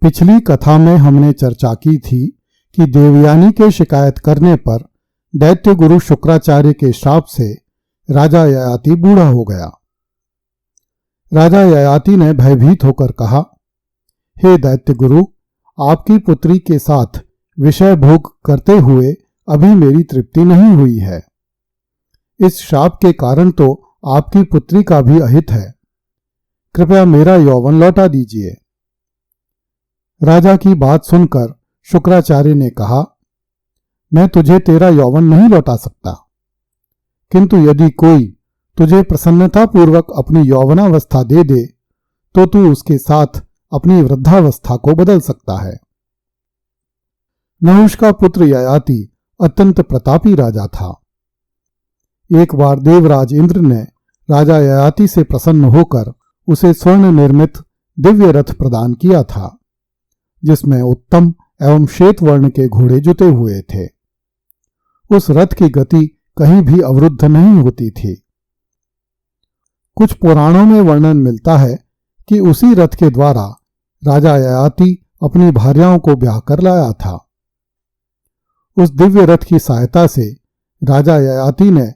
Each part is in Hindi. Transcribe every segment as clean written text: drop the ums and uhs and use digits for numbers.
पिछली कथा में हमने चर्चा की थी कि देवयानी के शिकायत करने पर दैत्य गुरु शुक्राचार्य के श्राप से राजा ययाति बूढ़ा हो गया। राजा ययाति ने भयभीत होकर कहा, हे दैत्य गुरु, आपकी पुत्री के साथ विषय भोग करते हुए अभी मेरी तृप्ति नहीं हुई है। इस श्राप के कारण तो आपकी पुत्री का भी अहित है। कृपया मेरा यौवन लौटा दीजिए। राजा की बात सुनकर शुक्राचार्य ने कहा, मैं तुझे तेरा यौवन नहीं लौटा सकता, किंतु यदि कोई तुझे प्रसन्नतापूर्वक अपनी यौवनावस्था दे दे तो तू उसके साथ अपनी वृद्धावस्था को बदल सकता है। नहुष का पुत्र ययाति अत्यंत प्रतापी राजा था। एक बार देवराज इंद्र ने राजा ययाति से प्रसन्न होकर उसे स्वर्ण निर्मित दिव्य रथ प्रदान किया था, जिसमें उत्तम एवं श्वेत वर्ण के घोड़े जुते हुए थे। उस रथ की गति कहीं भी अवरुद्ध नहीं होती थी। कुछ पुराणों में वर्णन मिलता है कि उसी रथ के द्वारा राजा ययाति अपनी भार्याओं को ब्याह कर लाया था। उस दिव्य रथ की सहायता से राजा ययाति ने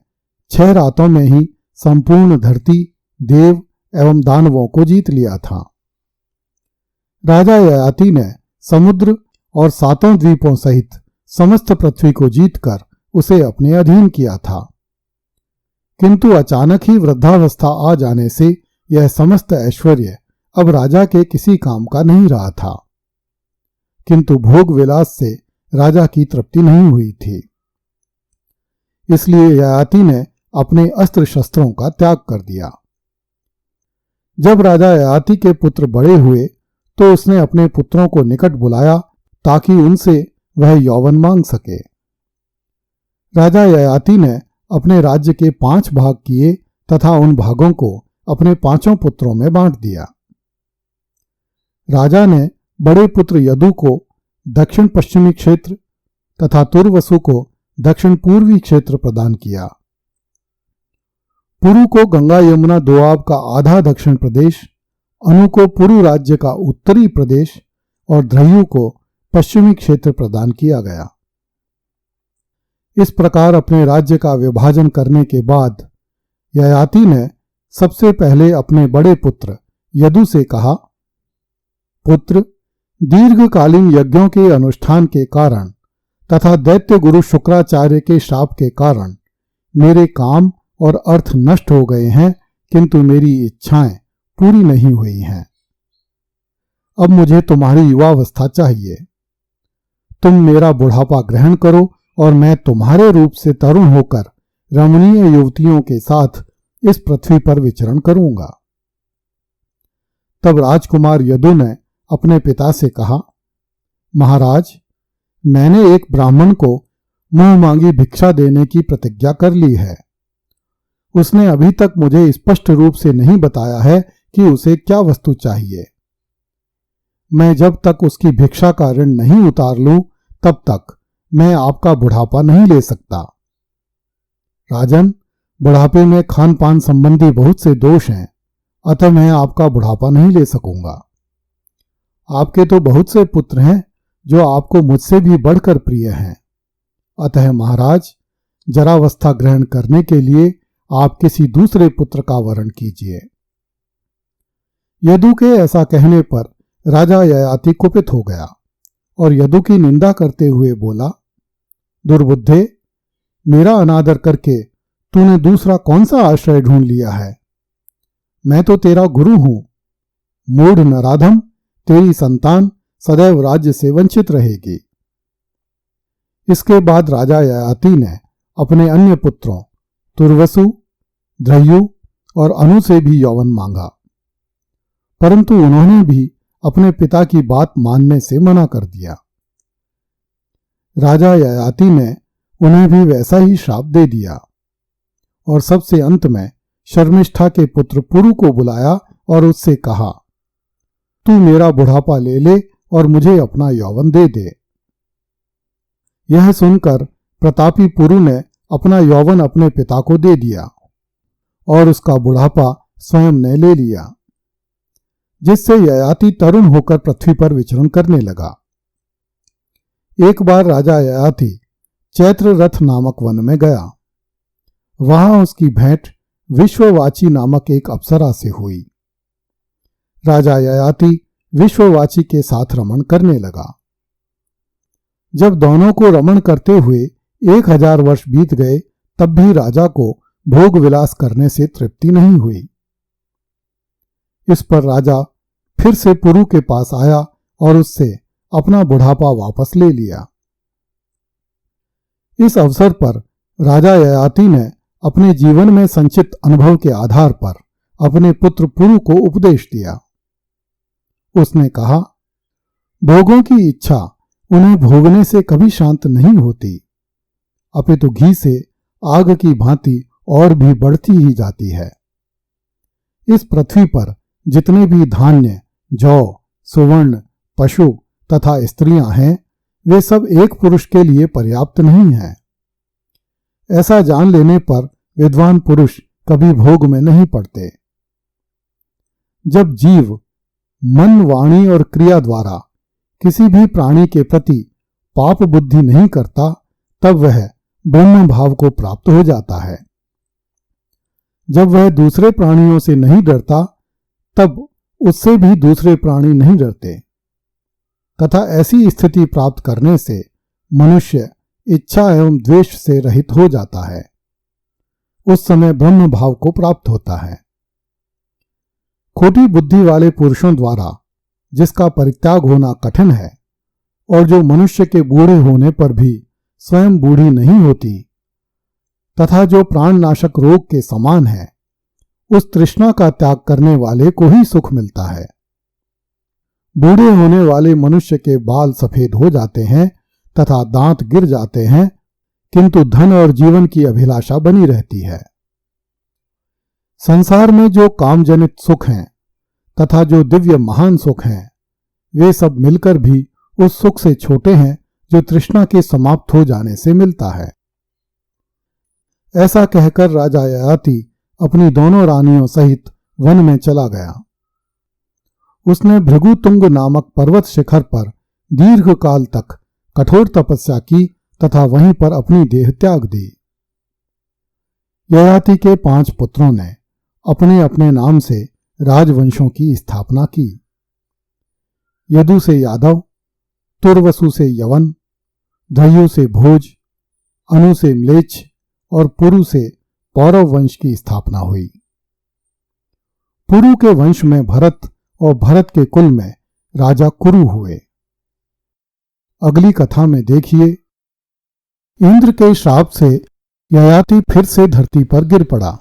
6 रातों में ही संपूर्ण धरती, देव एवं दानवों को जीत लिया था। राजा ययाति ने समुद्र और 7 द्वीपों सहित समस्त पृथ्वी को जीतकर उसे अपने अधीन किया था, किंतु अचानक ही वृद्धावस्था आ जाने से यह समस्त ऐश्वर्य अब राजा के किसी काम का नहीं रहा था। किंतु भोग विलास से राजा की तृप्ति नहीं हुई थी। इसलिए ययाति ने अपने अस्त्र शस्त्रों का त्याग कर दिया। जब राजा ययाति के पुत्र बड़े हुए तो उसने अपने पुत्रों को निकट बुलाया ताकि उनसे वह यौवन मांग सके। राजा ययाति ने अपने राज्य के 5 भाग किए तथा उन भागों को अपने 5 पुत्रों में बांट दिया। राजा ने बड़े पुत्र यदु को दक्षिण पश्चिमी क्षेत्र तथा तुर्वसु को दक्षिण पूर्वी क्षेत्र प्रदान किया। पुरु को गंगा यमुना दोआब का आधा दक्षिण प्रदेश, अनु को पुरु राज्य का उत्तरी प्रदेश और ध्रयु को पश्चिमी क्षेत्र प्रदान किया गया। इस प्रकार अपने राज्य का विभाजन करने के बाद ययाति ने सबसे पहले अपने बड़े पुत्र यदु से कहा, पुत्र, दीर्घकालीन यज्ञों के अनुष्ठान के कारण तथा दैत्य गुरु शुक्राचार्य के श्राप के कारण मेरे काम और अर्थ नष्ट हो गए हैं, किंतु मेरी इच्छाएं पूरी नहीं हुई हैं। अब मुझे तुम्हारी युवावस्था चाहिए। तुम मेरा बुढ़ापा ग्रहण करो और मैं तुम्हारे रूप से तरुण होकर रमणीय युवतियों के साथ इस पृथ्वी पर विचरण करूंगा। तब राजकुमार यदु ने अपने पिता से कहा, महाराज, मैंने एक ब्राह्मण को मुंह मांगी भिक्षा देने की प्रतिज्ञा कर ली है। उसने अभी तक मुझे स्पष्ट रूप से नहीं बताया है कि उसे क्या वस्तु चाहिए। मैं जब तक उसकी भिक्षा का ऋण नहीं उतार लूं तब तक मैं आपका बुढ़ापा नहीं ले सकता। राजन, बुढ़ापे में खान पान संबंधी बहुत से दोष हैं, अतः मैं आपका बुढ़ापा नहीं ले सकूंगा। आपके तो बहुत से पुत्र हैं जो आपको मुझसे भी बढ़कर प्रिय हैं। अतः महाराज, जरावस्था ग्रहण करने के लिए आप किसी दूसरे पुत्र का वरण कीजिए। यदु के ऐसा कहने पर राजा ययाति कुपित हो गया और यदु की निंदा करते हुए बोला, दुर्बुद्धे, मेरा अनादर करके तूने दूसरा कौन सा आश्रय ढूंढ लिया है? मैं तो तेरा गुरु हूं। मूढ़ नराधम, तेरी संतान सदैव राज्य से वंचित रहेगी। इसके बाद राजा ययाति ने अपने अन्य पुत्रों तुर्वसु, ध्रयु और अनु से भी यौवन मांगा, परंतु उन्होंने भी अपने पिता की बात मानने से मना कर दिया। राजा ययाति ने उन्हें भी वैसा ही श्राप दे दिया और सबसे अंत में शर्मिष्ठा के पुत्र पुरु को बुलाया और उससे कहा, तू मेरा बुढ़ापा ले ले और मुझे अपना यौवन दे दे। यह सुनकर प्रतापी पुरु ने अपना यौवन अपने पिता को दे दिया और उसका बुढ़ापा स्वयं ने ले लिया। जिससे ययाति तरुण होकर पृथ्वी पर विचरण करने लगा। एक बार राजा ययाति चैत्र रथ नामक वन में गया। वहां उसकी भेंट विश्ववाची नामक एक अप्सरा से हुई। राजा ययाति विश्ववाची के साथ रमण करने लगा। जब दोनों को रमण करते हुए 1000 वर्ष बीत गए, तब भी राजा को भोग विलास करने से तृप्ति नहीं हुई। इस पर राजा फिर से पुरु के पास आया और उससे अपना बुढ़ापा वापस ले लिया। इस अवसर पर राजा ययाति ने अपने जीवन में संचित अनुभव के आधार पर अपने पुत्र पुरु को उपदेश दिया। उसने कहा, भोगों की इच्छा उन्हें भोगने से कभी शांत नहीं होती, अपितु घी से आग की भांति और भी बढ़ती ही जाती है। इस पृथ्वी पर जितने भी धान्य, जौ, सुवर्ण, पशु तथा स्त्रियां हैं, वे सब एक पुरुष के लिए पर्याप्त नहीं हैं। ऐसा जान लेने पर विद्वान पुरुष कभी भोग में नहीं पड़ते। जब जीव मन, वाणी और क्रिया द्वारा किसी भी प्राणी के प्रति पाप बुद्धि नहीं करता, तब वह ब्रह्म भाव को प्राप्त हो जाता है। जब वह दूसरे प्राणियों से नहीं डरता, तब उससे भी दूसरे प्राणी नहीं डरते, तथा ऐसी स्थिति प्राप्त करने से मनुष्य इच्छा एवं द्वेष से रहित हो जाता है। उस समय ब्रह्म भाव को प्राप्त होता है। खोटी बुद्धि वाले पुरुषों द्वारा जिसका परित्याग होना कठिन है और जो मनुष्य के बूढ़े होने पर भी स्वयं बूढ़ी नहीं होती तथा जो प्राणनाशक रोग के समान है, उस तृष्णा का त्याग करने वाले को ही सुख मिलता है। बूढ़े होने वाले मनुष्य के बाल सफेद हो जाते हैं तथा दांत गिर जाते हैं, किंतु धन और जीवन की अभिलाषा बनी रहती है। संसार में जो कामजनित सुख हैं तथा जो दिव्य महान सुख हैं, वे सब मिलकर भी उस सुख से छोटे हैं जो तृष्णा के समाप्त हो जाने से मिलता है। ऐसा कहकर राजा ययाति अपनी दोनों रानियों सहित वन में चला गया। उसने भृगुतुंग नामक पर्वत शिखर पर दीर्घ काल तक कठोर तपस्या की तथा वहीं पर अपनी देह त्याग दी। ययाति के 5 पुत्रों ने अपने अपने नाम से राजवंशों की स्थापना की। यदु से यादव, तुर्वसु से यवन, धयु से भोज, अनु से म्लेच्छ और पुरु से पौरव वंश की स्थापना हुई। पुरु के वंश में भरत और भरत के कुल में राजा कुरु हुए। अगली कथा में देखिए, इंद्र के श्राप से ययाति फिर से धरती पर गिर पड़ा।